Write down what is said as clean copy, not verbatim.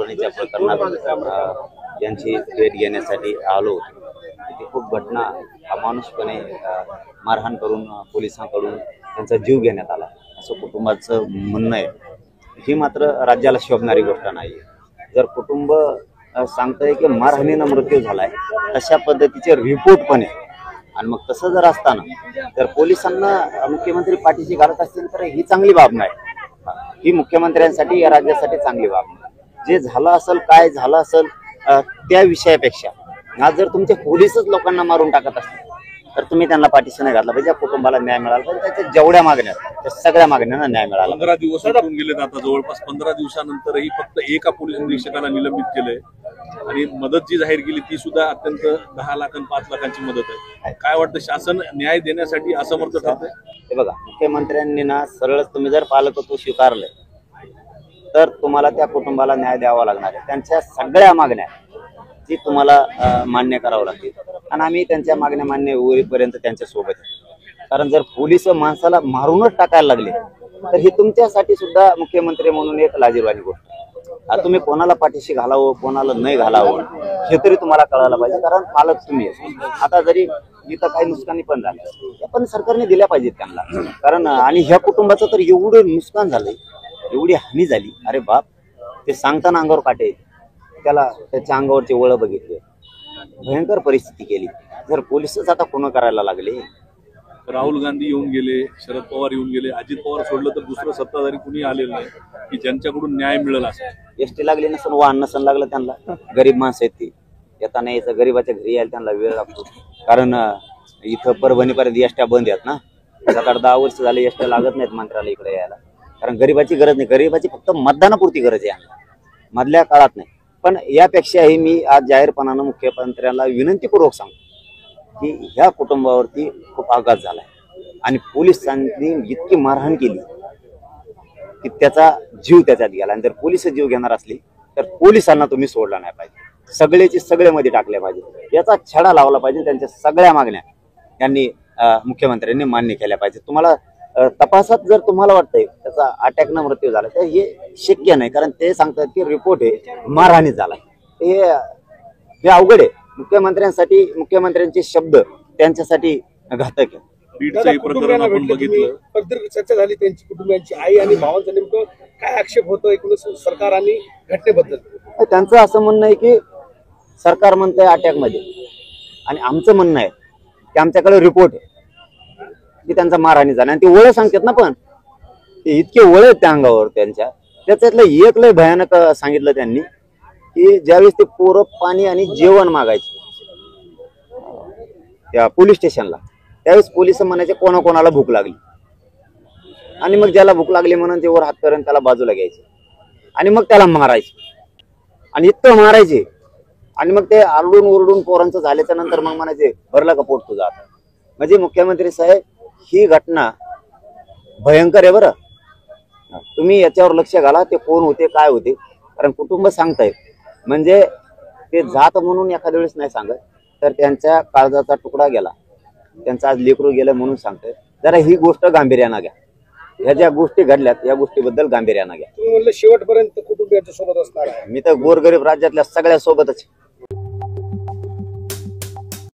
लाचलुचपणीच्या प्रकरणात यांची भेट घेण्यासाठी आलो होतो। तिथे खूप घटना अमानुषपणे मारहाण करून पोलिसांकडून त्यांचा जीव घेण्यात आला असं कुटुंबाचं म्हणणं आहे। ही मात्र राज्याला शोभणारी गोष्ट नाही। जर कुटुंब सांगतंय की मारहाणीनं मृत्यू झालाय, तशा पद्धतीचे रिपोर्ट पण आहे आणि मग तसं जर असताना जर पोलिसांना मुख्यमंत्री पाठीशी घालत असतील तर ही चांगली बाब नाही। ही मुख्यमंत्र्यांसाठी या राज्यासाठी चांगली बाब नाही। जे झालं असेल, काय झालं असेल त्या विषयापेक्षा आज जर तुमचे पोलीसच लोकांना मारून टाकत असतील तर तुम्ही त्यांना पाठीशी नाही घातला पाहिजे। कुटुंबाला न्याय मिळाला पाहिजे। त्याच्या जेवढ्या मागण्या त्या सगळ्या मागण्यांना न्याय मिळाला। 15 दिवस होऊन गेलेत आता, जवळपास 15 दिवसानंतरही फक्त एका पोलीस निरीक्षकाला निलंबित केलंय आणि मदत जी जाहीर केली ती सुद्धा अत्यंत 10 लाख आणि 5 लाखांची मदत आहे। काय वाटतं, शासन न्याय देण्यासाठी असमर्थ ठरतंय? हे बघा, मुख्यमंत्र्यांनी ना सरळच तुम्ही जर पालकत्व स्वीकारलं तर तुम्हाला त्या कुटुंबाला न्याय द्यावा लागणार आहे। त्यांच्या सगळ्या मागण्या ती तुम्हाला मान्य करावं लागतील आणि आम्ही त्यांच्या मागण्या मान्य होईपर्यंत त्यांच्या सोबत आहे। कारण जर पोलीस माणसाला मारूनच टाकायला लागले तर ही तुमच्यासाठी सुद्धा मुख्यमंत्री म्हणून एक लाजिरवाणी गोष्ट आहे। तुम्ही कोणाला पाठीशी घालावं, कोणाला नाही घालावं हे तरी तुम्हाला कळायला पाहिजे, कारण पालक तुम्ही आहे। आता जरी इथं काही नुकसानी पण झाली त्या पण सरकारने दिल्या पाहिजेत त्यांना, कारण आणि ह्या कुटुंबाचं तर एवढं नुकसान झालंय, एवढी हानी झाली, अरे बाप, ते सांगताना अंगावर काटे। त्याला त्याच्या अंगावरचे वळ बघितले, भयंकर परिस्थिती केली। जर पोलीसच आता खून करायला लागले, राहुल गांधी येऊन गेले, शरद पवार येऊन गेले, अजित पवार सोडलं तर दुसरं सत्ताधारी कुणी आलेलं नाही की ज्यांच्याकडून न्याय मिळेल असं। एसटी लागली नसेल, वाहन नसेल लागलं त्यांना, गरीब माणसं आहेत ती, येताना यायचं गरीबाच्या घरी यायला त्यांना वेळ लागतो। कारण इथं परभणीपर्यंत एसट्या बंद आहेत ना, 7-10 वर्ष झाले एसट्या लागत नाहीत मंत्र्याला इकडे यायला, कारण गरीबाची गरज नाही, गरीबाची फक्त मतदानापुरती गरज आहे, मधल्या काळात नाही। पण यापेक्षाही मी आज जाहीरपणानं मुख्यमंत्र्यांना विनंतीपूर्वक सांगतो की ह्या कुटुंबावरती खूप आघात झालाय आणि पोलिसांनी इतकी मारहाण केली की त्याचा जीव त्याच्यात गेला। आणि जर पोलीस जीव घेणार असली तर पोलिसांना तुम्ही सोडला नाही पाहिजे, सगळेची सगळे मध्ये टाकले पाहिजे, याचा छडा लावला पाहिजे। त्यांच्या सगळ्या मागण्या त्यांनी मुख्यमंत्र्यांनी मान्य केल्या पाहिजे। तुम्हाला तपासात जर तुम्हाला वाटतंय त्याचा अटॅकनं मृत्यू झाला तर हे शक्य नाही, कारण ते सांगतात की रिपोर्ट आहे मारहाणी झाला, हे अवघड आहे। मुख्यमंत्र्यांसाठी मुख्यमंत्र्यांचे शब्द त्यांच्यासाठी घातक आहे। बीडचं प्रकरण आपण बघितलं, चर्चा झाली त्यांची, कुटुंबियांची आई आणि भावांचं नेमकं काय आक्षेप होतो एकूण सरकार आणि घटनेबद्दल? त्यांचं असं म्हणणं आहे की सरकार म्हणतंय अटॅक मध्ये आणि आमचं म्हणणं आहे की आमच्याकडे रिपोर्ट आहे की त्यांचा मारहाणी झाला आणि ते वळ सांगतात ना, पण ते इतके वळ आहेत त्या अंगावर त्यांच्या। त्याच्यातलं एक लय भयानक सांगितलं त्यांनी की ज्यावेळेस ते पोरं पाणी आणि जेवण मागायचे त्या पोलीस स्टेशनला, त्यावेळेस पोलिस म्हणायचे कोणाकोणाला भूक लागली, आणि मग ज्याला भूक लागली म्हणून ते वर हात करून त्याला बाजूला घ्यायचे आणि मग त्याला मारायचे आणि इतकं मारायचे आणि मग ते आरडून ओरडून पोरांचं झाल्याच्या नंतर मग म्हणायचे भरला का पोट तुझा आता। म्हणजे मुख्यमंत्री साहेब, ही घटना भयंकर आहे बरं, तुम्ही याच्यावर लक्ष घाला, ते कोण होते काय होते, कारण कुटुंब सांगतायत म्हणजे ते जात म्हणून एखाद्या वेळेस नाही सांगत तर त्यांच्या काळजाचा तुकडा गेला, त्यांचं आज लेकरू गेलं म्हणून सांगतायत। जरा ही गोष्ट गांभीर्यानं घ्या, ह्या ज्या गोष्टी घडल्यात या गोष्टीबद्दल गांभीर्यानं घ्या। तुम्ही म्हणलं शेवटपर्यंत कुटुंबियांच्या सोबत असणार आहे, मी तर गोरगरीब राज्यातल्या सगळ्या सोबतच